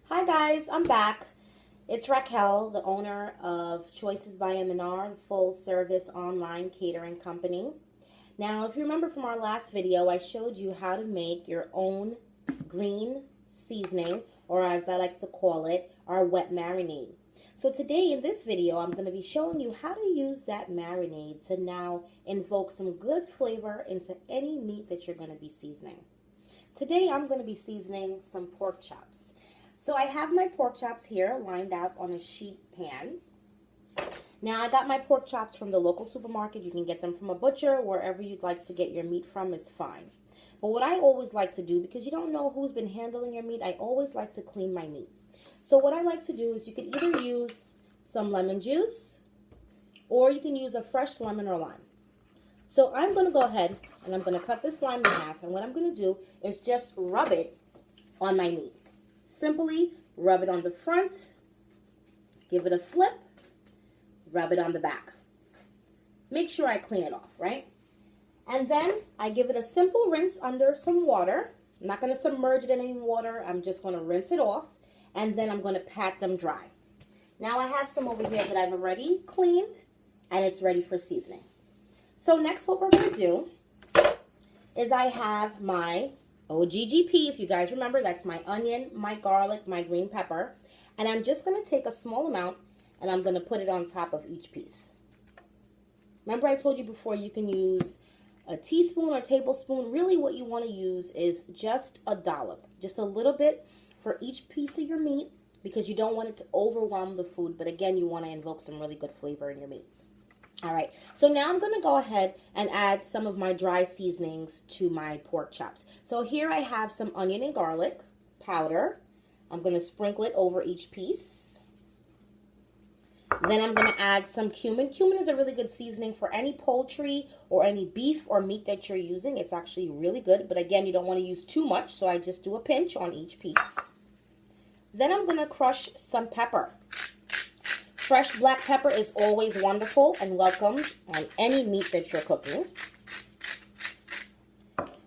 Hi guys, I'm back. It's Raquel, the owner of Choices by M&R, the full service online catering company. Now, if you remember from our last video, I showed you how to make your own green seasoning, or as I like to call it, our wet marinade. So today in this video, I'm going to be showing you how to use that marinade to now invoke some good flavor into any meat that you're going to be seasoning. Today, I'm going to be seasoning some pork chops. So I have my pork chops here lined out on a sheet pan. Now I got my pork chops from the local supermarket. You can get them from a butcher. Wherever you'd like to get your meat from is fine. But what I always like to do, because you don't know who's been handling your meat, I always like to clean my meat. So what I like to do is you can either use some lemon juice or you can use a fresh lemon or lime. So I'm going to go ahead and I'm going to cut this lime in half. And what I'm going to do is just rub it on my meat. Simply rub it on the front, give it a flip, rub it on the back. Make sure I clean it off, right? And then I give it a simple rinse under some water. I'm not going to submerge it in any water. I'm just going to rinse it off, and then I'm going to pat them dry. Now I have some over here that I've already cleaned, and it's ready for seasoning. So next what we're going to do is I have my OGGP, if you guys remember, that's my onion, my garlic, my green pepper. And I'm just going to take a small amount and I'm going to put it on top of each piece. Remember I told you before you can use a teaspoon or tablespoon. Really what you want to use is just a dollop, just a little bit for each piece of your meat because you don't want it to overwhelm the food. But again, you want to invoke some really good flavor in your meat. All right, so now I'm going to go ahead and add some of my dry seasonings to my pork chops. So here I have some onion and garlic powder. I'm going to sprinkle it over each piece. Then I'm going to add some cumin. Cumin is a really good seasoning for any poultry or any beef or meat that you're using. It's actually really good, but again, you don't want to use too much, so I just do a pinch on each piece. Then I'm going to crush some pepper. Fresh black pepper is always wonderful and welcomed on any meat that you're cooking.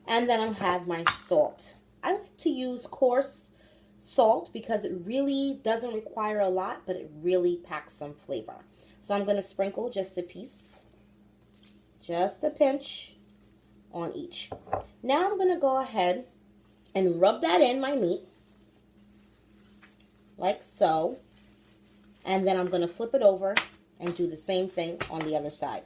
And then I have my salt. I like to use coarse salt because it really doesn't require a lot, but it really packs some flavor. So I'm going to sprinkle just a piece, just a pinch on each. Now I'm going to go ahead and rub that in my meat, like so. And then I'm going to flip it over and do the same thing on the other side.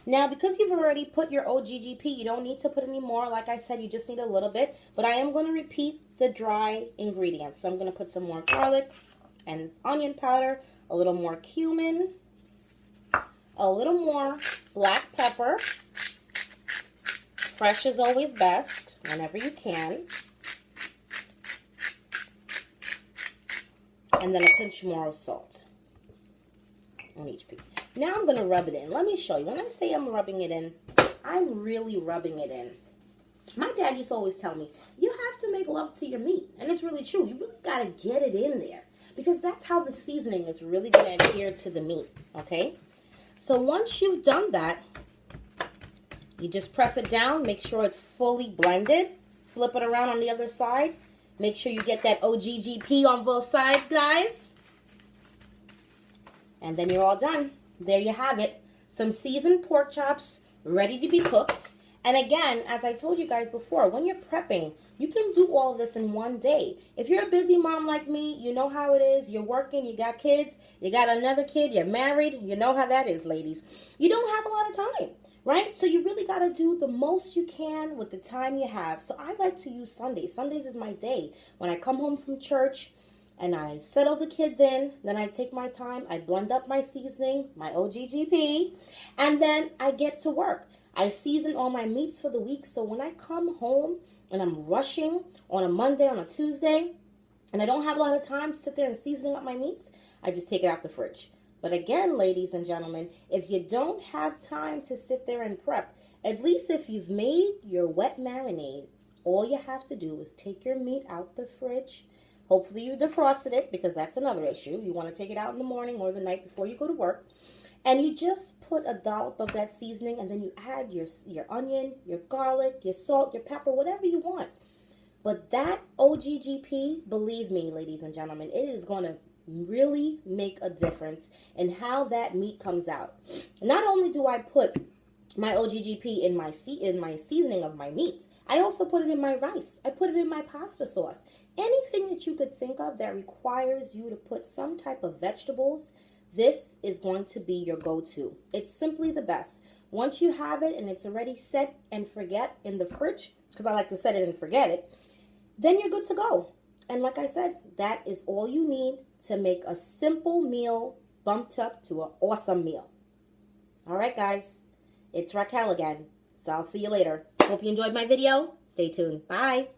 Now, because you've already put your OGGP, you don't need to put any more. Like I said, you just need a little bit. But I am going to repeat the dry ingredients. So I'm going to put some more garlic and onion powder, a little more cumin, a little more black pepper. Fresh is always best, whenever you can. And then a pinch more of salt on each piece. Now I'm going to rub it in. Let me show you. When I say I'm rubbing it in, I'm really rubbing it in. My dad used to always tell me, you have to make love to your meat. And it's really true. You really got to get it in there because that's how the seasoning is really going to adhere to the meat, okay? So once you've done that, you just press it down. Make sure it's fully blended. Flip it around on the other side. Make sure you get that OGGP on both sides, guys. And then you're all done. There you have it. Some seasoned pork chops ready to be cooked. And again, as I told you guys before, when you're prepping, you can do all of this in one day. If you're a busy mom like me, you know how it is. You're working, you got kids, you got another kid, you're married. You know how that is, ladies. You don't have a lot of time, right? So you really got to do the most you can with the time you have. So I like to use Sundays. Sundays is my day. When I come home from church and I settle the kids in, then I take my time, I blend up my seasoning, my OGGP, and then I get to work. I season all my meats for the week, so when I come home and I'm rushing on a Monday, on a Tuesday, and I don't have a lot of time to sit there and seasoning up my meats, I just take it out the fridge. But again, ladies and gentlemen, if you don't have time to sit there and prep, at least if you've made your wet marinade, all you have to do is take your meat out the fridge. Hopefully you defrosted it because that's another issue. You want to take it out in the morning or the night before you go to work. And you just put a dollop of that seasoning and then you add your onion, your garlic, your salt, your pepper, whatever you want. But that OGGP, believe me, ladies and gentlemen, it is going to really make a difference in how that meat comes out. Not only do I put my OGGP in my seasoning of my meats, I also put it in my rice. I put it in my pasta sauce. Anything that you could think of that requires you to put some type of vegetables, this is going to be your go-to. It's simply the best. Once you have it and it's already set and forget in the fridge, because I like to set it and forget it, then you're good to go. And like I said, that is all you need to make a simple meal bumped up to an awesome meal. All right, guys. It's Raquel again. So I'll see you later. Hope you enjoyed my video. Stay tuned. Bye.